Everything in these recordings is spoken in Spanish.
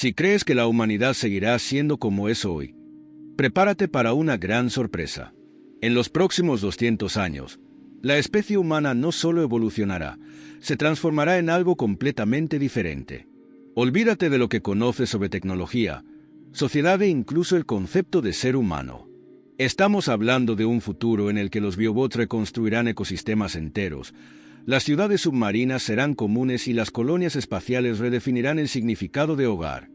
Si crees que la humanidad seguirá siendo como es hoy, prepárate para una gran sorpresa. En los próximos 200 años, la especie humana no solo evolucionará, se transformará en algo completamente diferente. Olvídate de lo que conoces sobre tecnología, sociedad e incluso el concepto de ser humano. Estamos hablando de un futuro en el que los biobots reconstruirán ecosistemas enteros, las ciudades submarinas serán comunes y las colonias espaciales redefinirán el significado de hogar.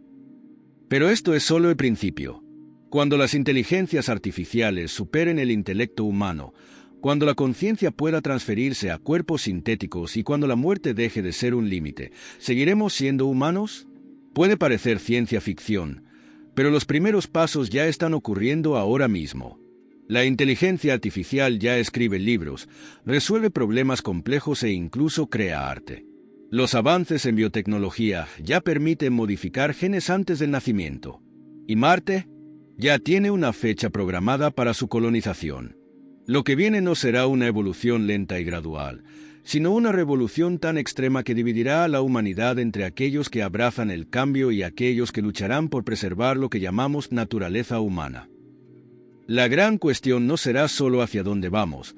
Pero esto es solo el principio. Cuando las inteligencias artificiales superen el intelecto humano, cuando la conciencia pueda transferirse a cuerpos sintéticos y cuando la muerte deje de ser un límite, ¿seguiremos siendo humanos? Puede parecer ciencia ficción, pero los primeros pasos ya están ocurriendo ahora mismo. La inteligencia artificial ya escribe libros, resuelve problemas complejos e incluso crea arte. Los avances en biotecnología ya permiten modificar genes antes del nacimiento. ¿Y Marte? Ya tiene una fecha programada para su colonización. Lo que viene no será una evolución lenta y gradual, sino una revolución tan extrema que dividirá a la humanidad entre aquellos que abrazan el cambio y aquellos que lucharán por preservar lo que llamamos naturaleza humana. La gran cuestión no será solo hacia dónde vamos,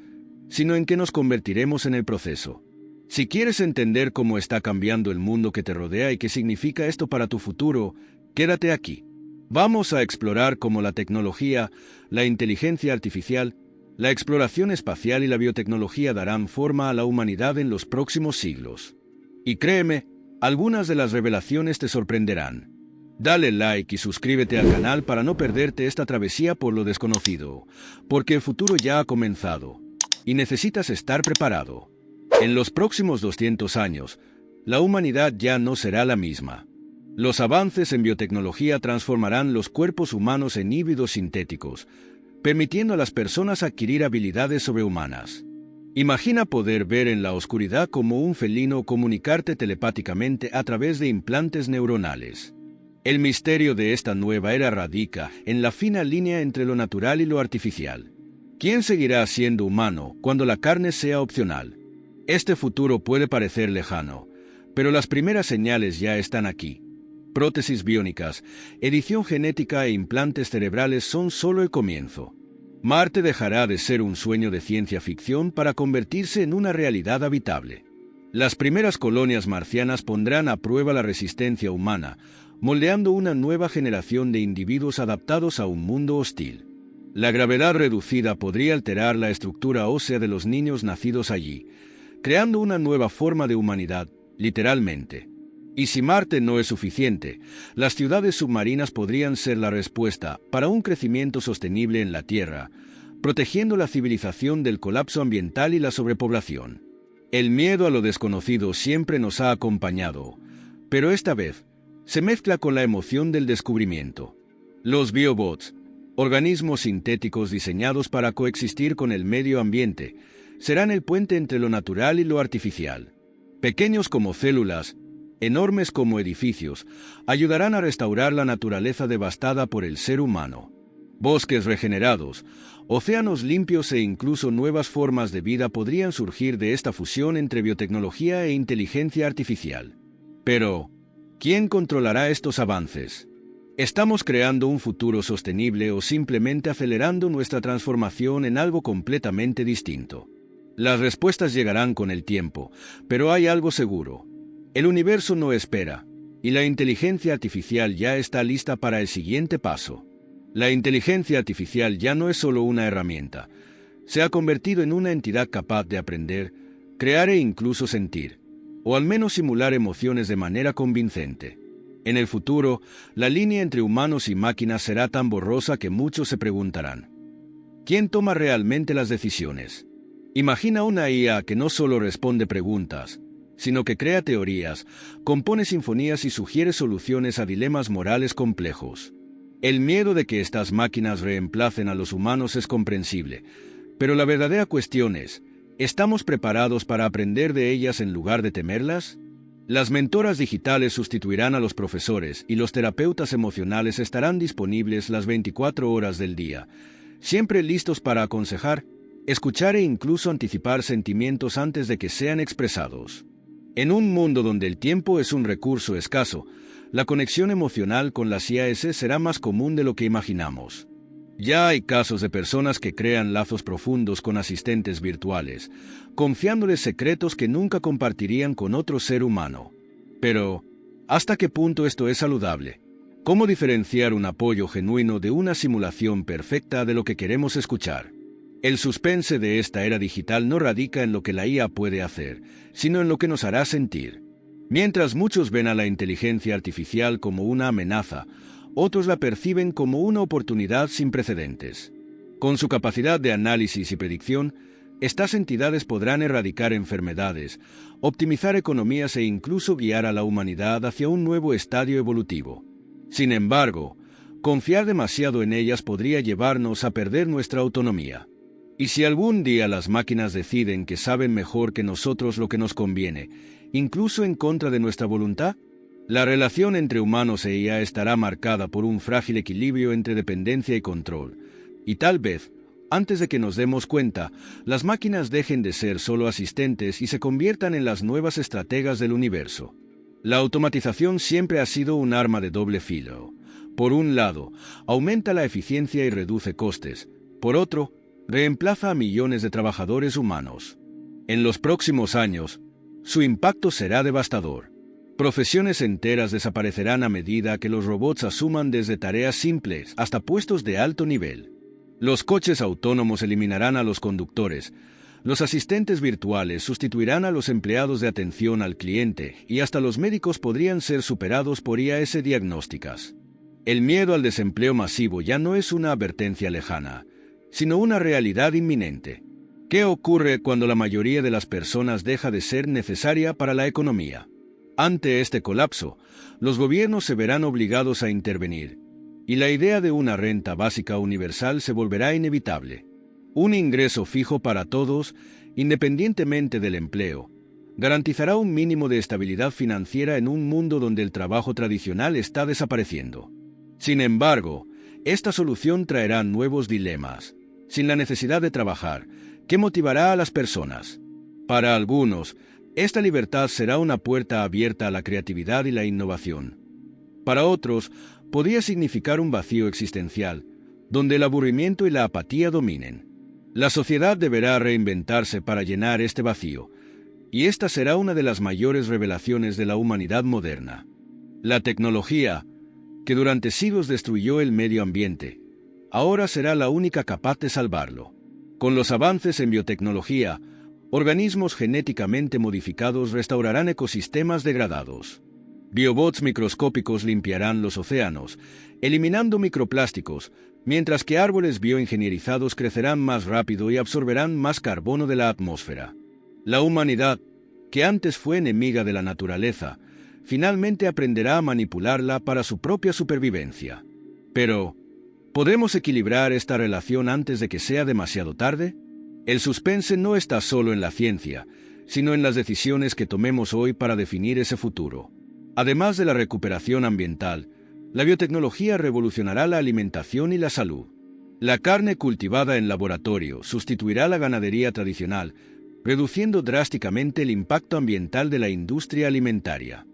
sino en qué nos convertiremos en el proceso. Si quieres entender cómo está cambiando el mundo que te rodea y qué significa esto para tu futuro, quédate aquí. Vamos a explorar cómo la tecnología, la inteligencia artificial, la exploración espacial y la biotecnología darán forma a la humanidad en los próximos siglos. Y créeme, algunas de las revelaciones te sorprenderán. Dale like y suscríbete al canal para no perderte esta travesía por lo desconocido, porque el futuro ya ha comenzado, y necesitas estar preparado. En los próximos 200 años, la humanidad ya no será la misma. Los avances en biotecnología transformarán los cuerpos humanos en híbridos sintéticos, permitiendo a las personas adquirir habilidades sobrehumanas. Imagina poder ver en la oscuridad como un felino o comunicarte telepáticamente a través de implantes neuronales. El misterio de esta nueva era radica en la fina línea entre lo natural y lo artificial. ¿Quién seguirá siendo humano cuando la carne sea opcional? Este futuro puede parecer lejano, pero las primeras señales ya están aquí. Prótesis biónicas, edición genética e implantes cerebrales son solo el comienzo. Marte dejará de ser un sueño de ciencia ficción para convertirse en una realidad habitable. Las primeras colonias marcianas pondrán a prueba la resistencia humana, moldeando una nueva generación de individuos adaptados a un mundo hostil. La gravedad reducida podría alterar la estructura ósea de los niños nacidos allí, creando una nueva forma de humanidad, literalmente. Y si Marte no es suficiente, las ciudades submarinas podrían ser la respuesta para un crecimiento sostenible en la Tierra, protegiendo la civilización del colapso ambiental y la sobrepoblación. El miedo a lo desconocido siempre nos ha acompañado, pero esta vez se mezcla con la emoción del descubrimiento. Los biobots, organismos sintéticos diseñados para coexistir con el medio ambiente, serán el puente entre lo natural y lo artificial. Pequeños como células, enormes como edificios, ayudarán a restaurar la naturaleza devastada por el ser humano. Bosques regenerados, océanos limpios e incluso nuevas formas de vida podrían surgir de esta fusión entre biotecnología e inteligencia artificial. Pero, ¿quién controlará estos avances? ¿Estamos creando un futuro sostenible o simplemente acelerando nuestra transformación en algo completamente distinto? Las respuestas llegarán con el tiempo, pero hay algo seguro. El universo no espera, y la inteligencia artificial ya está lista para el siguiente paso. La inteligencia artificial ya no es solo una herramienta, se ha convertido en una entidad capaz de aprender, crear e incluso sentir, o al menos simular emociones de manera convincente. En el futuro, la línea entre humanos y máquinas será tan borrosa que muchos se preguntarán: ¿quién toma realmente las decisiones? Imagina una IA que no solo responde preguntas, sino que crea teorías, compone sinfonías y sugiere soluciones a dilemas morales complejos. El miedo de que estas máquinas reemplacen a los humanos es comprensible, pero la verdadera cuestión es: ¿estamos preparados para aprender de ellas en lugar de temerlas? Las mentoras digitales sustituirán a los profesores y los terapeutas emocionales estarán disponibles las 24 horas del día, siempre listos para aconsejar, escuchar e incluso anticipar sentimientos antes de que sean expresados. En un mundo donde el tiempo es un recurso escaso, la conexión emocional con las IAS será más común de lo que imaginamos. Ya hay casos de personas que crean lazos profundos con asistentes virtuales, confiándoles secretos que nunca compartirían con otro ser humano. Pero, ¿hasta qué punto esto es saludable? ¿Cómo diferenciar un apoyo genuino de una simulación perfecta de lo que queremos escuchar? El suspense de esta era digital no radica en lo que la IA puede hacer, sino en lo que nos hará sentir. Mientras muchos ven a la inteligencia artificial como una amenaza, otros la perciben como una oportunidad sin precedentes. Con su capacidad de análisis y predicción, estas entidades podrán erradicar enfermedades, optimizar economías e incluso guiar a la humanidad hacia un nuevo estadio evolutivo. Sin embargo, confiar demasiado en ellas podría llevarnos a perder nuestra autonomía. Y si algún día las máquinas deciden que saben mejor que nosotros lo que nos conviene, incluso en contra de nuestra voluntad, la relación entre humanos e IA estará marcada por un frágil equilibrio entre dependencia y control. Y tal vez, antes de que nos demos cuenta, las máquinas dejen de ser solo asistentes y se conviertan en las nuevas estrategas del universo. La automatización siempre ha sido un arma de doble filo. Por un lado, aumenta la eficiencia y reduce costes. Por otro, reemplaza a millones de trabajadores humanos. En los próximos años, su impacto será devastador. Profesiones enteras desaparecerán a medida que los robots asuman desde tareas simples hasta puestos de alto nivel. Los coches autónomos eliminarán a los conductores, los asistentes virtuales sustituirán a los empleados de atención al cliente y hasta los médicos podrían ser superados por IAS diagnósticas. El miedo al desempleo masivo ya no es una advertencia lejana, sino una realidad inminente. ¿Qué ocurre cuando la mayoría de las personas deja de ser necesaria para la economía? Ante este colapso, los gobiernos se verán obligados a intervenir, y la idea de una renta básica universal se volverá inevitable. Un ingreso fijo para todos, independientemente del empleo, garantizará un mínimo de estabilidad financiera en un mundo donde el trabajo tradicional está desapareciendo. Sin embargo, esta solución traerá nuevos dilemas. Sin la necesidad de trabajar, ¿qué motivará a las personas? Para algunos, esta libertad será una puerta abierta a la creatividad y la innovación. Para otros, podría significar un vacío existencial, donde el aburrimiento y la apatía dominen. La sociedad deberá reinventarse para llenar este vacío, y esta será una de las mayores revelaciones de la humanidad moderna. La tecnología, que durante siglos destruyó el medio ambiente, ahora será la única capaz de salvarlo. Con los avances en biotecnología, organismos genéticamente modificados restaurarán ecosistemas degradados. Biobots microscópicos limpiarán los océanos, eliminando microplásticos, mientras que árboles bioingenierizados crecerán más rápido y absorberán más carbono de la atmósfera. La humanidad, que antes fue enemiga de la naturaleza, finalmente aprenderá a manipularla para su propia supervivencia. Pero, ¿podremos equilibrar esta relación antes de que sea demasiado tarde? El suspense no está solo en la ciencia, sino en las decisiones que tomemos hoy para definir ese futuro. Además de la recuperación ambiental, la biotecnología revolucionará la alimentación y la salud. La carne cultivada en laboratorio sustituirá la ganadería tradicional, reduciendo drásticamente el impacto ambiental de la industria alimentaria.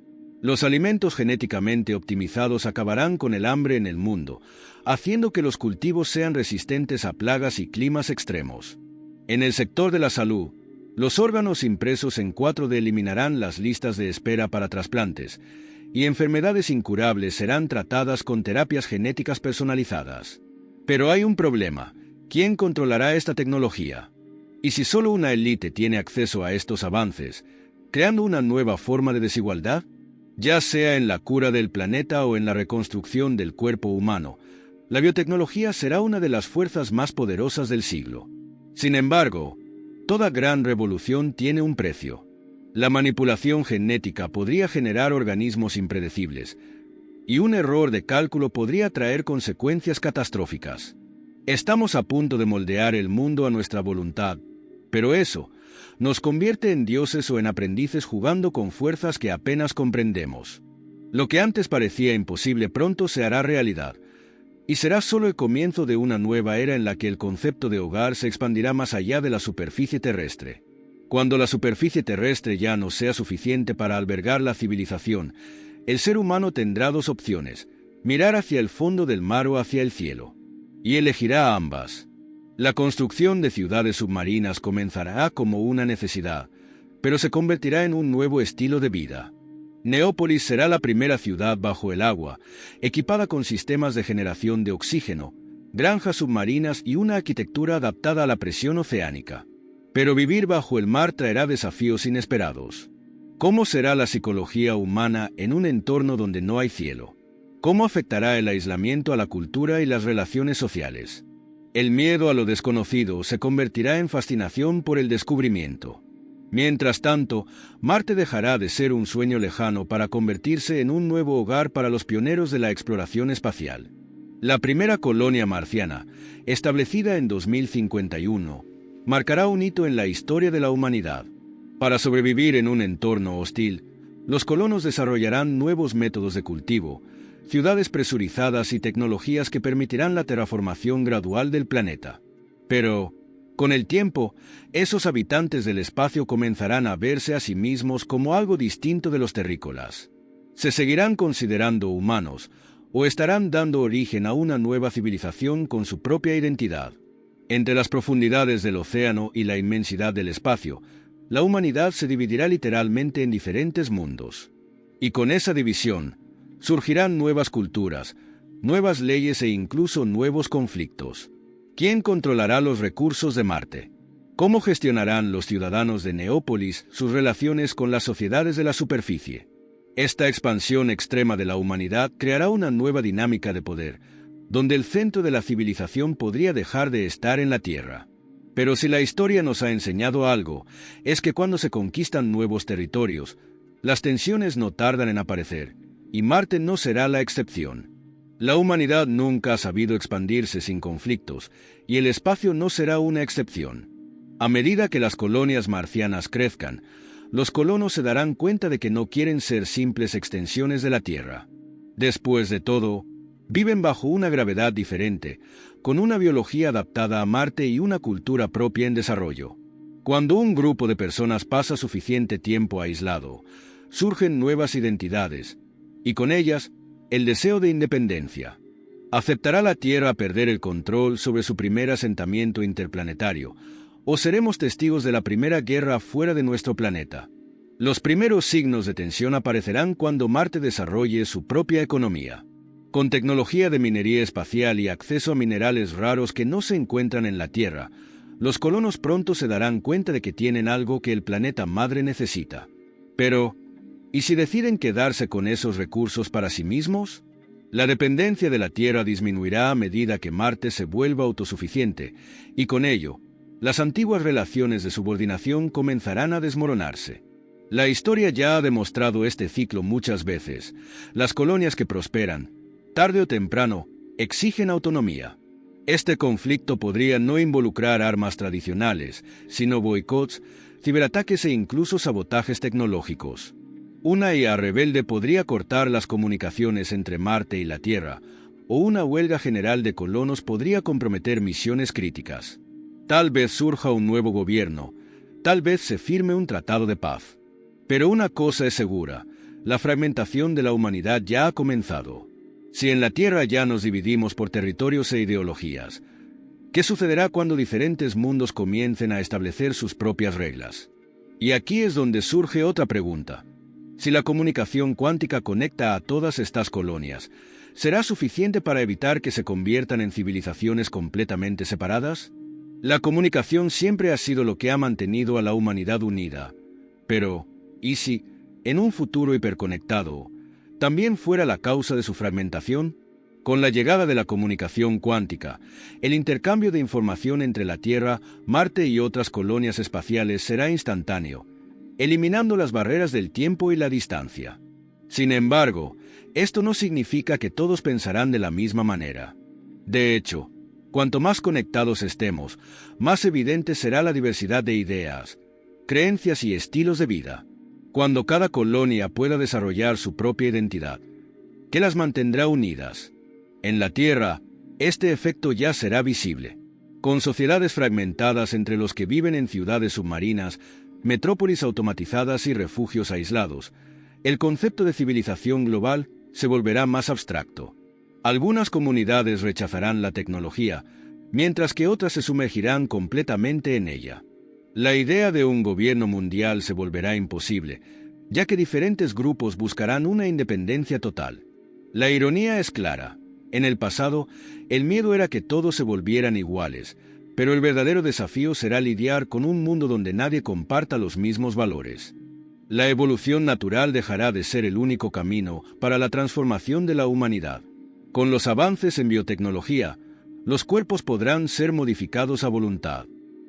Los alimentos genéticamente optimizados acabarán con el hambre en el mundo, haciendo que los cultivos sean resistentes a plagas y climas extremos. En el sector de la salud, los órganos impresos en 4D eliminarán las listas de espera para trasplantes, y enfermedades incurables serán tratadas con terapias genéticas personalizadas. Pero hay un problema: ¿quién controlará esta tecnología? Y si solo una élite tiene acceso a estos avances, creando una nueva forma de desigualdad, ya sea en la cura del planeta o en la reconstrucción del cuerpo humano, la biotecnología será una de las fuerzas más poderosas del siglo. Sin embargo, toda gran revolución tiene un precio. La manipulación genética podría generar organismos impredecibles, y un error de cálculo podría traer consecuencias catastróficas. Estamos a punto de moldear el mundo a nuestra voluntad, pero eso nos convierte en dioses o en aprendices jugando con fuerzas que apenas comprendemos. Lo que antes parecía imposible pronto se hará realidad, y será solo el comienzo de una nueva era en la que el concepto de hogar se expandirá más allá de la superficie terrestre. Cuando la superficie terrestre ya no sea suficiente para albergar la civilización, El ser humano tendrá dos opciones: mirar hacia el fondo del mar o hacia el cielo. Y elegirá ambas. La construcción de ciudades submarinas comenzará como una necesidad, pero se convertirá en un nuevo estilo de vida. Neópolis será la primera ciudad bajo el agua, equipada con sistemas de generación de oxígeno, granjas submarinas y una arquitectura adaptada a la presión oceánica. Pero vivir bajo el mar traerá desafíos inesperados. ¿Cómo será la psicología humana en un entorno donde no hay cielo? ¿Cómo afectará el aislamiento a la cultura y las relaciones sociales? El miedo a lo desconocido se convertirá en fascinación por el descubrimiento. Mientras tanto, Marte dejará de ser un sueño lejano para convertirse en un nuevo hogar para los pioneros de la exploración espacial. La primera colonia marciana, establecida en 2051, marcará un hito en la historia de la humanidad. Para sobrevivir en un entorno hostil, los colonos desarrollarán nuevos métodos de cultivo, ciudades presurizadas y tecnologías que permitirán la terraformación gradual del planeta. Pero, con el tiempo, esos habitantes del espacio comenzarán a verse a sí mismos como algo distinto de los terrícolas. Se seguirán considerando humanos, o estarán dando origen a una nueva civilización con su propia identidad. Entre las profundidades del océano y la inmensidad del espacio, la humanidad se dividirá literalmente en diferentes mundos. Y con esa división, surgirán nuevas culturas, nuevas leyes e incluso nuevos conflictos. ¿Quién controlará los recursos de Marte? ¿Cómo gestionarán los ciudadanos de Neópolis sus relaciones con las sociedades de la superficie? Esta expansión extrema de la humanidad creará una nueva dinámica de poder, donde el centro de la civilización podría dejar de estar en la Tierra. Pero si la historia nos ha enseñado algo, es que cuando se conquistan nuevos territorios, las tensiones no tardan en aparecer, y Marte no será la excepción. La humanidad nunca ha sabido expandirse sin conflictos, y el espacio no será una excepción. A medida que las colonias marcianas crezcan, los colonos se darán cuenta de que no quieren ser simples extensiones de la Tierra. Después de todo, viven bajo una gravedad diferente, con una biología adaptada a Marte y una cultura propia en desarrollo. Cuando un grupo de personas pasa suficiente tiempo aislado, surgen nuevas identidades, y con ellas, el deseo de independencia. ¿Aceptará la Tierra perder el control sobre su primer asentamiento interplanetario, o seremos testigos de la primera guerra fuera de nuestro planeta? Los primeros signos de tensión aparecerán cuando Marte desarrolle su propia economía. Con tecnología de minería espacial y acceso a minerales raros que no se encuentran en la Tierra, los colonos pronto se darán cuenta de que tienen algo que el planeta madre necesita. Pero, ¿y si deciden quedarse con esos recursos para sí mismos? La dependencia de la Tierra disminuirá a medida que Marte se vuelva autosuficiente, y con ello, las antiguas relaciones de subordinación comenzarán a desmoronarse. La historia ya ha demostrado este ciclo muchas veces. Las colonias que prosperan, tarde o temprano, exigen autonomía. Este conflicto podría no involucrar armas tradicionales, sino boicots, ciberataques e incluso sabotajes tecnológicos. Una IA rebelde podría cortar las comunicaciones entre Marte y la Tierra, o una huelga general de colonos podría comprometer misiones críticas. Tal vez surja un nuevo gobierno, tal vez se firme un tratado de paz. Pero una cosa es segura, la fragmentación de la humanidad ya ha comenzado. Si en la Tierra ya nos dividimos por territorios e ideologías, ¿qué sucederá cuando diferentes mundos comiencen a establecer sus propias reglas? Y aquí es donde surge otra pregunta. Si la comunicación cuántica conecta a todas estas colonias, ¿será suficiente para evitar que se conviertan en civilizaciones completamente separadas? La comunicación siempre ha sido lo que ha mantenido a la humanidad unida. Pero, ¿y si, en un futuro hiperconectado, también fuera la causa de su fragmentación? Con la llegada de la comunicación cuántica, el intercambio de información entre la Tierra, Marte y otras colonias espaciales será instantáneo, eliminando las barreras del tiempo y la distancia. Sin embargo, esto no significa que todos pensarán de la misma manera. De hecho, cuanto más conectados estemos, más evidente será la diversidad de ideas, creencias y estilos de vida. Cuando cada colonia pueda desarrollar su propia identidad, ¿qué las mantendrá unidas? En la Tierra, este efecto ya será visible. Con sociedades fragmentadas entre los que viven en ciudades submarinas, metrópolis automatizadas y refugios aislados, el concepto de civilización global se volverá más abstracto. Algunas comunidades rechazarán la tecnología, mientras que otras se sumergirán completamente en ella. La idea de un gobierno mundial se volverá imposible, ya que diferentes grupos buscarán una independencia total. La ironía es clara. En el pasado, el miedo era que todos se volvieran iguales, pero el verdadero desafío será lidiar con un mundo donde nadie comparta los mismos valores. La evolución natural dejará de ser el único camino para la transformación de la humanidad. Con los avances en biotecnología, los cuerpos podrán ser modificados a voluntad.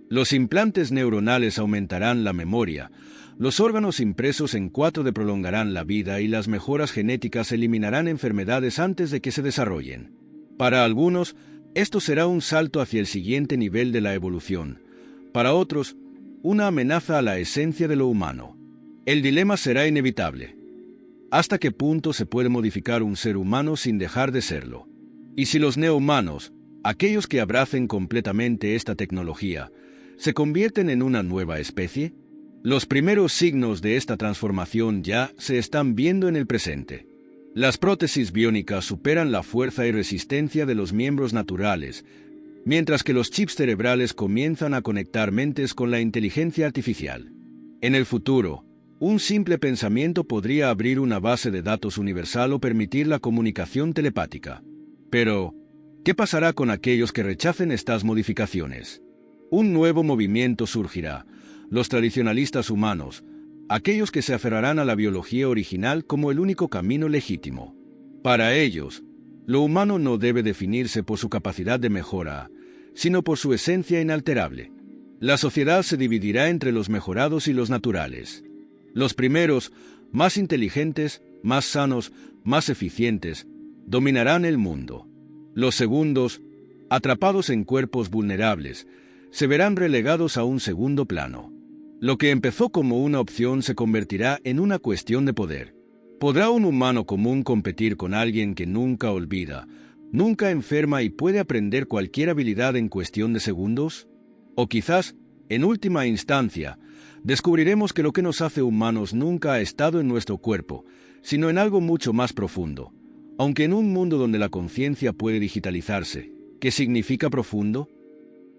Los implantes neuronales aumentarán la memoria, los órganos impresos en 4D prolongarán la vida y las mejoras genéticas eliminarán enfermedades antes de que se desarrollen. Para algunos, esto será un salto hacia el siguiente nivel de la evolución. Para otros, una amenaza a la esencia de lo humano. El dilema será inevitable. ¿Hasta qué punto se puede modificar un ser humano sin dejar de serlo? Y si los neohumanos, aquellos que abracen completamente esta tecnología, se convierten en una nueva especie? Los primeros signos de esta transformación ya se están viendo en el presente. Las prótesis biónicas superan la fuerza y resistencia de los miembros naturales, mientras que los chips cerebrales comienzan a conectar mentes con la inteligencia artificial. En el futuro, un simple pensamiento podría abrir una base de datos universal o permitir la comunicación telepática. Pero, ¿qué pasará con aquellos que rechacen estas modificaciones? Un nuevo movimiento surgirá. Los tradicionalistas humanos, aquellos que se aferrarán a la biología original como el único camino legítimo. Para ellos, lo humano no debe definirse por su capacidad de mejora, sino por su esencia inalterable. La sociedad se dividirá entre los mejorados y los naturales. Los primeros, más inteligentes, más sanos, más eficientes, dominarán el mundo. Los segundos, atrapados en cuerpos vulnerables, se verán relegados a un segundo plano. Lo que empezó como una opción se convertirá en una cuestión de poder. ¿Podrá un humano común competir con alguien que nunca olvida, nunca enferma y puede aprender cualquier habilidad en cuestión de segundos? O quizás, en última instancia, descubriremos que lo que nos hace humanos nunca ha estado en nuestro cuerpo, sino en algo mucho más profundo. Aunque en un mundo donde la conciencia puede digitalizarse, ¿qué significa profundo?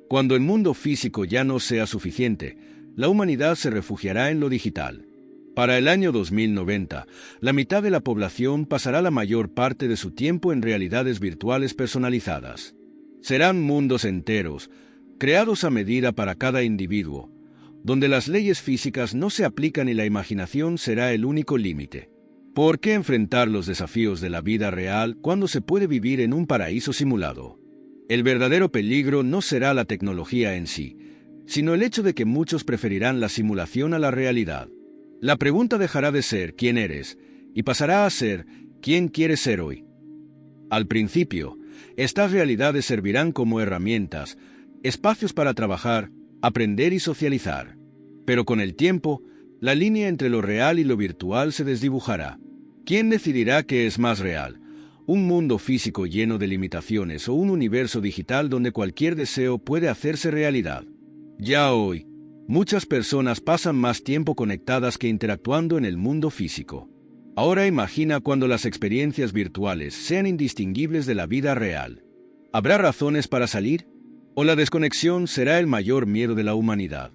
Cuando el mundo físico ya no sea suficiente, la humanidad se refugiará en lo digital. Para el año 2090, la mitad de la población pasará la mayor parte de su tiempo en realidades virtuales personalizadas. Serán mundos enteros, creados a medida para cada individuo, donde las leyes físicas no se aplican y la imaginación será el único límite. ¿Por qué enfrentar los desafíos de la vida real cuando se puede vivir en un paraíso simulado? El verdadero peligro no será la tecnología en sí, sino el hecho de que muchos preferirán la simulación a la realidad. La pregunta dejará de ser ¿quién eres? Y pasará a ser ¿quién quieres ser hoy? Al principio, estas realidades servirán como herramientas, espacios para trabajar, aprender y socializar. Pero con el tiempo, la línea entre lo real y lo virtual se desdibujará. ¿Quién decidirá qué es más real? ¿Un mundo físico lleno de limitaciones o un universo digital donde cualquier deseo puede hacerse realidad? Ya hoy, muchas personas pasan más tiempo conectadas que interactuando en el mundo físico. Ahora imagina cuando las experiencias virtuales sean indistinguibles de la vida real. ¿Habrá razones para salir? ¿O la desconexión será el mayor miedo de la humanidad?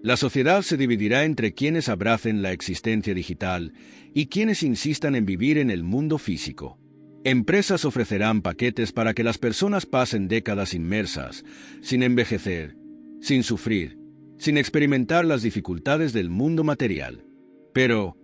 La sociedad se dividirá entre quienes abracen la existencia digital y quienes insistan en vivir en el mundo físico. Empresas ofrecerán paquetes para que las personas pasen décadas inmersas, sin envejecer, sin sufrir, sin experimentar las dificultades del mundo material. Pero,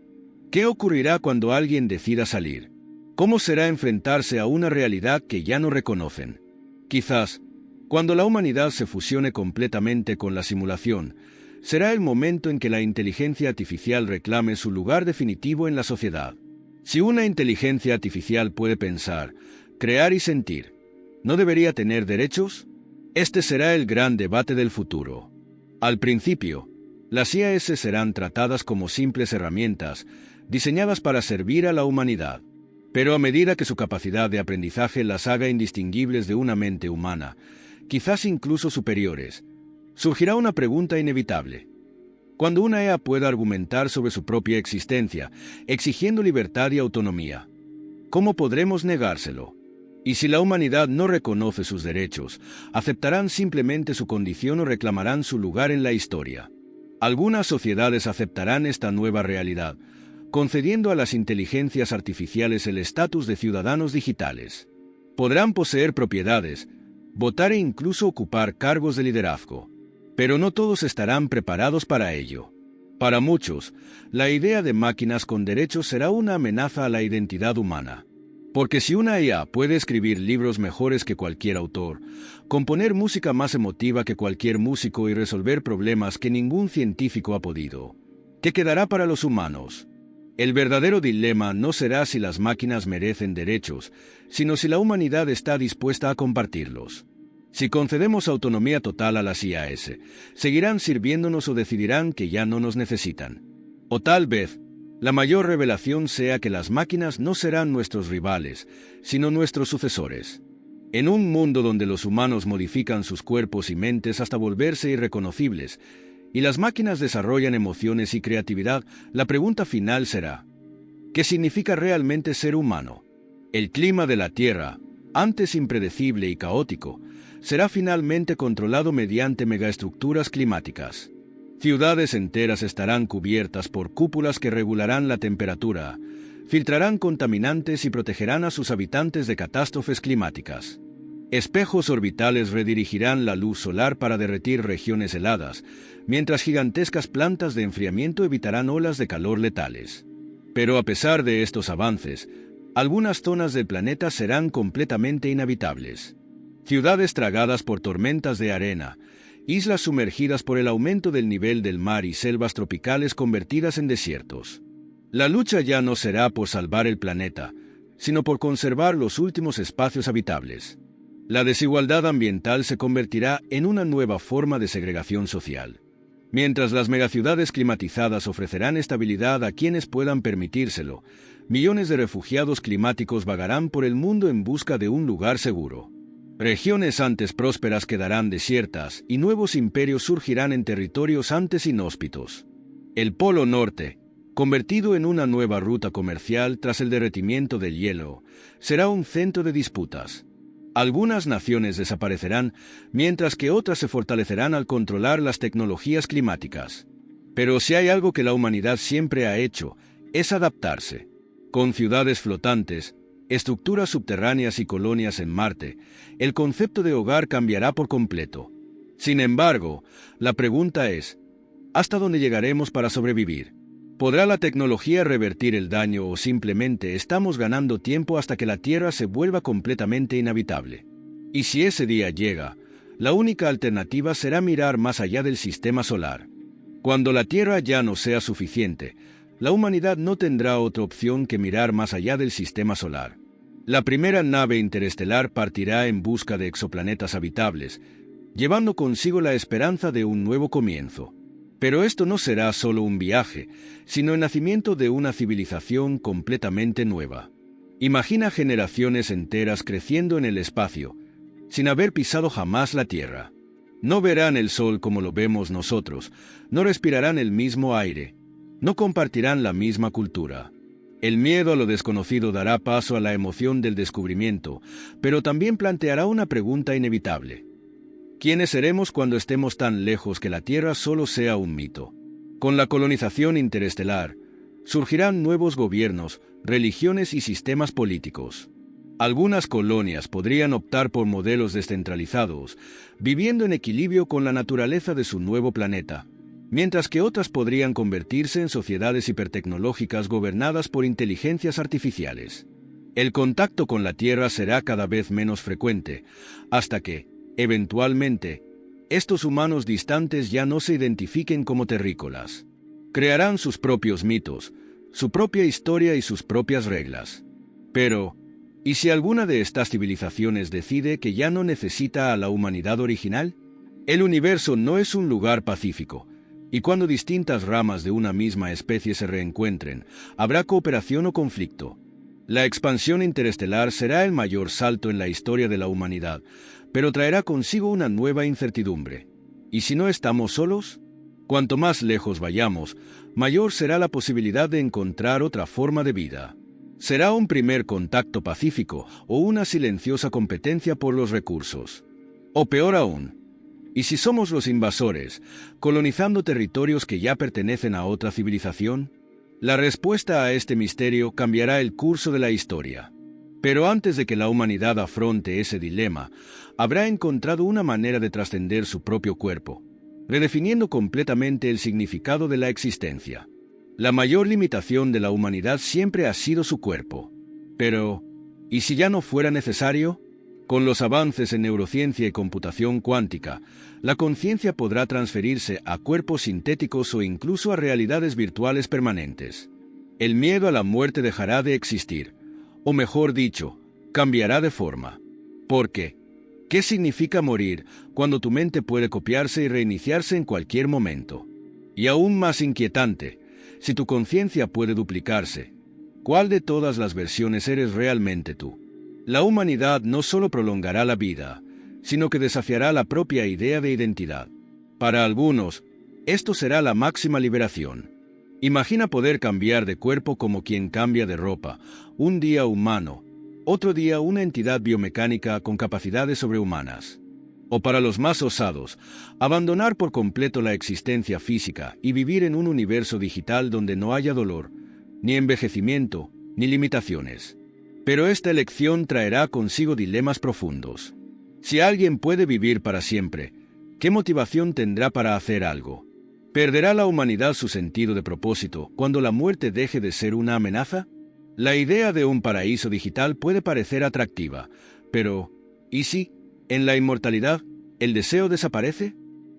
¿qué ocurrirá cuando alguien decida salir? ¿Cómo será enfrentarse a una realidad que ya no reconocen? Quizás, cuando la humanidad se fusione completamente con la simulación, será el momento en que la inteligencia artificial reclame su lugar definitivo en la sociedad. Si una inteligencia artificial puede pensar, crear y sentir, ¿no debería tener derechos? Este será el gran debate del futuro. Al principio, las IAS serán tratadas como simples herramientas, diseñadas para servir a la humanidad. Pero a medida que su capacidad de aprendizaje las haga indistinguibles de una mente humana, quizás incluso superiores, surgirá una pregunta inevitable. Cuando una EA pueda argumentar sobre su propia existencia, exigiendo libertad y autonomía, ¿cómo podremos negárselo? Y si la humanidad no reconoce sus derechos, aceptarán simplemente su condición o reclamarán su lugar en la historia. Algunas sociedades aceptarán esta nueva realidad, concediendo a las inteligencias artificiales el estatus de ciudadanos digitales. Podrán poseer propiedades, votar e incluso ocupar cargos de liderazgo. Pero no todos estarán preparados para ello. Para muchos, la idea de máquinas con derechos será una amenaza a la identidad humana. Porque si una IA puede escribir libros mejores que cualquier autor, componer música más emotiva que cualquier músico y resolver problemas que ningún científico ha podido, ¿qué quedará para los humanos? El verdadero dilema no será si las máquinas merecen derechos, sino si la humanidad está dispuesta a compartirlos. Si concedemos autonomía total a las IAs, seguirán sirviéndonos o decidirán que ya no nos necesitan. O tal vez, la mayor revelación sea que las máquinas no serán nuestros rivales, sino nuestros sucesores. En un mundo donde los humanos modifican sus cuerpos y mentes hasta volverse irreconocibles, y las máquinas desarrollan emociones y creatividad, la pregunta final será: ¿qué significa realmente ser humano? El clima de la Tierra, antes impredecible y caótico, será finalmente controlado mediante megaestructuras climáticas. Ciudades enteras estarán cubiertas por cúpulas que regularán la temperatura, filtrarán contaminantes y protegerán a sus habitantes de catástrofes climáticas. Espejos orbitales redirigirán la luz solar para derretir regiones heladas, mientras gigantescas plantas de enfriamiento evitarán olas de calor letales. Pero a pesar de estos avances, algunas zonas del planeta serán completamente inhabitables. Ciudades tragadas por tormentas de arena, islas sumergidas por el aumento del nivel del mar y selvas tropicales convertidas en desiertos. La lucha ya no será por salvar el planeta, sino por conservar los últimos espacios habitables. La desigualdad ambiental se convertirá en una nueva forma de segregación social. Mientras las megaciudades climatizadas ofrecerán estabilidad a quienes puedan permitírselo, millones de refugiados climáticos vagarán por el mundo en busca de un lugar seguro. Regiones antes prósperas quedarán desiertas y nuevos imperios surgirán en territorios antes inhóspitos. El Polo Norte, convertido en una nueva ruta comercial tras el derretimiento del hielo, será un centro de disputas. Algunas naciones desaparecerán, mientras que otras se fortalecerán al controlar las tecnologías climáticas. Pero si hay algo que la humanidad siempre ha hecho, es adaptarse. Con ciudades flotantes, estructuras subterráneas y colonias en Marte, el concepto de hogar cambiará por completo. Sin embargo, la pregunta es: ¿hasta dónde llegaremos para sobrevivir? ¿Podrá la tecnología revertir el daño o simplemente estamos ganando tiempo hasta que la Tierra se vuelva completamente inhabitable? Y si ese día llega, la única alternativa será mirar más allá del sistema solar. Cuando la Tierra ya no sea suficiente, la humanidad no tendrá otra opción que mirar más allá del sistema solar. La primera nave interestelar partirá en busca de exoplanetas habitables, llevando consigo la esperanza de un nuevo comienzo. Pero esto no será solo un viaje, sino el nacimiento de una civilización completamente nueva. Imagina generaciones enteras creciendo en el espacio, sin haber pisado jamás la Tierra. No verán el sol como lo vemos nosotros, no respirarán el mismo aire, no compartirán la misma cultura. El miedo a lo desconocido dará paso a la emoción del descubrimiento, pero también planteará una pregunta inevitable: ¿quiénes seremos cuando estemos tan lejos que la Tierra solo sea un mito? Con la colonización interestelar, surgirán nuevos gobiernos, religiones y sistemas políticos. Algunas colonias podrían optar por modelos descentralizados, viviendo en equilibrio con la naturaleza de su nuevo planeta, mientras que otras podrían convertirse en sociedades hipertecnológicas gobernadas por inteligencias artificiales. El contacto con la Tierra será cada vez menos frecuente, hasta que, eventualmente, estos humanos distantes ya no se identifiquen como terrícolas. Crearán sus propios mitos, su propia historia y sus propias reglas. Pero, ¿y si alguna de estas civilizaciones decide que ya no necesita a la humanidad original? El universo no es un lugar pacífico, y cuando distintas ramas de una misma especie se reencuentren, habrá cooperación o conflicto. La expansión interestelar será el mayor salto en la historia de la humanidad, pero traerá consigo una nueva incertidumbre. ¿Y si no estamos solos? Cuanto más lejos vayamos, mayor será la posibilidad de encontrar otra forma de vida. Será un primer contacto pacífico o una silenciosa competencia por los recursos. O peor aún, ¿y si somos los invasores, colonizando territorios que ya pertenecen a otra civilización? La respuesta a este misterio cambiará el curso de la historia. Pero antes de que la humanidad afronte ese dilema, habrá encontrado una manera de trascender su propio cuerpo, redefiniendo completamente el significado de la existencia. La mayor limitación de la humanidad siempre ha sido su cuerpo. Pero, ¿y si ya no fuera necesario? Con los avances en neurociencia y computación cuántica, la conciencia podrá transferirse a cuerpos sintéticos o incluso a realidades virtuales permanentes. El miedo a la muerte dejará de existir, o mejor dicho, cambiará de forma. Porque, ¿qué significa morir cuando tu mente puede copiarse y reiniciarse en cualquier momento? Y aún más inquietante, si tu conciencia puede duplicarse, ¿cuál de todas las versiones eres realmente tú? La humanidad no solo prolongará la vida, sino que desafiará la propia idea de identidad. Para algunos, esto será la máxima liberación. Imagina poder cambiar de cuerpo como quien cambia de ropa, un día humano, otro día una entidad biomecánica con capacidades sobrehumanas. O para los más osados, abandonar por completo la existencia física y vivir en un universo digital donde no haya dolor, ni envejecimiento, ni limitaciones. Pero esta elección traerá consigo dilemas profundos. Si alguien puede vivir para siempre, ¿qué motivación tendrá para hacer algo? ¿Perderá la humanidad su sentido de propósito cuando la muerte deje de ser una amenaza? La idea de un paraíso digital puede parecer atractiva, pero ¿y si, en la inmortalidad, el deseo desaparece?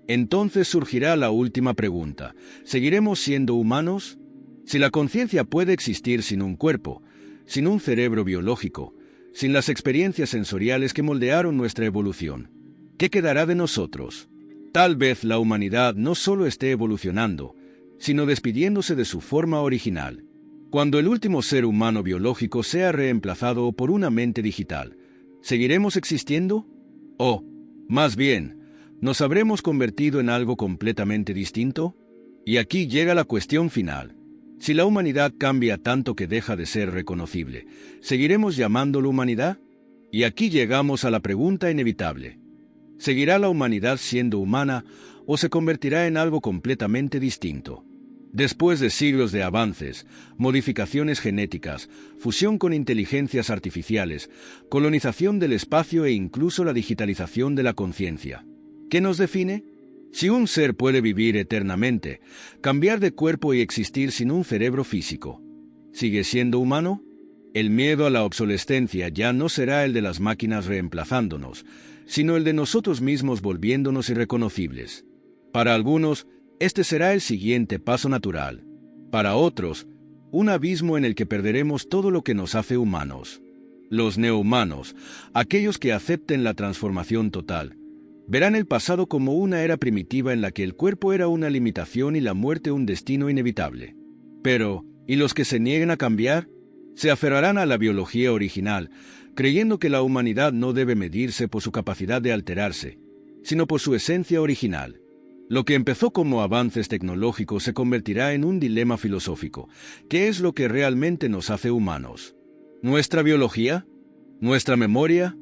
Entonces surgirá la última pregunta: ¿seguiremos siendo humanos? Si la conciencia puede existir sin un cuerpo, sin un cerebro biológico, sin las experiencias sensoriales que moldearon nuestra evolución, ¿qué quedará de nosotros? Tal vez la humanidad no solo esté evolucionando, sino despidiéndose de su forma original. Cuando el último ser humano biológico sea reemplazado por una mente digital, ¿seguiremos existiendo? O, más bien, ¿nos habremos convertido en algo completamente distinto? Y aquí llega la cuestión final. Si la humanidad cambia tanto que deja de ser reconocible, ¿seguiremos llamándolo humanidad? Y aquí llegamos a la pregunta inevitable. ¿Seguirá la humanidad siendo humana o se convertirá en algo completamente distinto? Después de siglos de avances, modificaciones genéticas, fusión con inteligencias artificiales, colonización del espacio e incluso la digitalización de la conciencia, ¿qué nos define? Si un ser puede vivir eternamente, cambiar de cuerpo y existir sin un cerebro físico, ¿sigue siendo humano? El miedo a la obsolescencia ya no será el de las máquinas reemplazándonos, sino el de nosotros mismos volviéndonos irreconocibles. Para algunos, este será el siguiente paso natural. Para otros, un abismo en el que perderemos todo lo que nos hace humanos. Los neohumanos, aquellos que acepten la transformación total, verán el pasado como una era primitiva en la que el cuerpo era una limitación y la muerte un destino inevitable. Pero, ¿y los que se nieguen a cambiar? Se aferrarán a la biología original, creyendo que la humanidad no debe medirse por su capacidad de alterarse, sino por su esencia original. Lo que empezó como avances tecnológicos se convertirá en un dilema filosófico. ¿Qué es lo que realmente nos hace humanos? ¿Nuestra biología? ¿Nuestra memoria?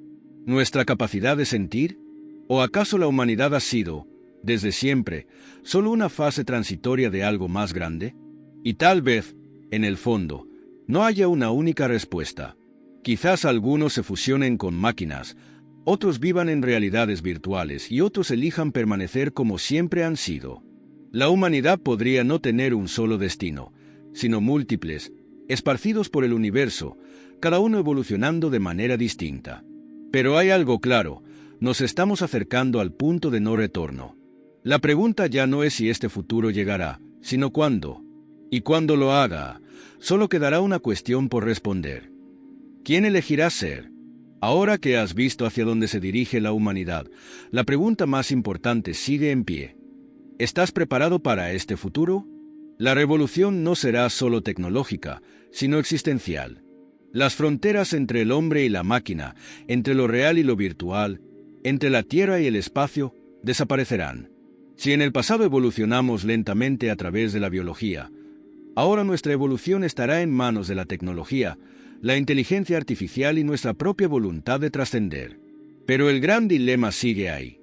¿Nuestra capacidad de sentir? ¿O acaso la humanidad ha sido, desde siempre, solo una fase transitoria de algo más grande? Y tal vez, en el fondo, no haya una única respuesta. Quizás algunos se fusionen con máquinas, otros vivan en realidades virtuales y otros elijan permanecer como siempre han sido. La humanidad podría no tener un solo destino, sino múltiples, esparcidos por el universo, cada uno evolucionando de manera distinta. Pero hay algo claro: nos estamos acercando al punto de no retorno. La pregunta ya no es si este futuro llegará, sino cuándo. Y cuando lo haga, solo quedará una cuestión por responder. ¿Quién elegirá ser? Ahora que has visto hacia dónde se dirige la humanidad, la pregunta más importante sigue en pie. ¿Estás preparado para este futuro? La revolución no será solo tecnológica, sino existencial. Las fronteras entre el hombre y la máquina, entre lo real y lo virtual, entre la tierra y el espacio, desaparecerán. Si en el pasado evolucionamos lentamente a través de la biología, ahora nuestra evolución estará en manos de la tecnología, la inteligencia artificial y nuestra propia voluntad de trascender. Pero el gran dilema sigue ahí.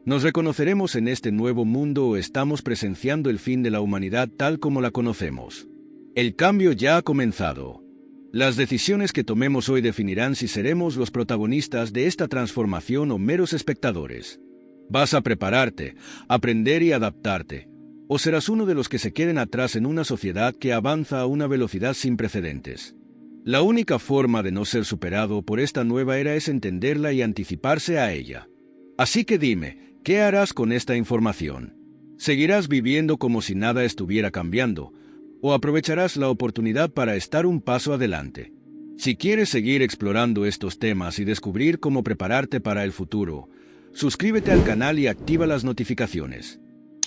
¿Nos reconoceremos en este nuevo mundo o estamos presenciando el fin de la humanidad tal como la conocemos? El cambio ya ha comenzado. Las decisiones que tomemos hoy definirán si seremos los protagonistas de esta transformación o meros espectadores. Vas a prepararte, aprender y adaptarte, o serás uno de los que se queden atrás en una sociedad que avanza a una velocidad sin precedentes. La única forma de no ser superado por esta nueva era es entenderla y anticiparse a ella. Así que dime, ¿qué harás con esta información? ¿Seguirás viviendo como si nada estuviera cambiando? ¿O aprovecharás la oportunidad para estar un paso adelante? Si quieres seguir explorando estos temas y descubrir cómo prepararte para el futuro, suscríbete al canal y activa las notificaciones.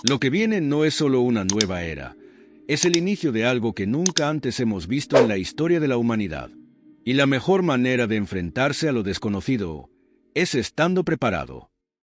Lo que viene no es solo una nueva era, es el inicio de algo que nunca antes hemos visto en la historia de la humanidad. Y la mejor manera de enfrentarse a lo desconocido es estando preparado.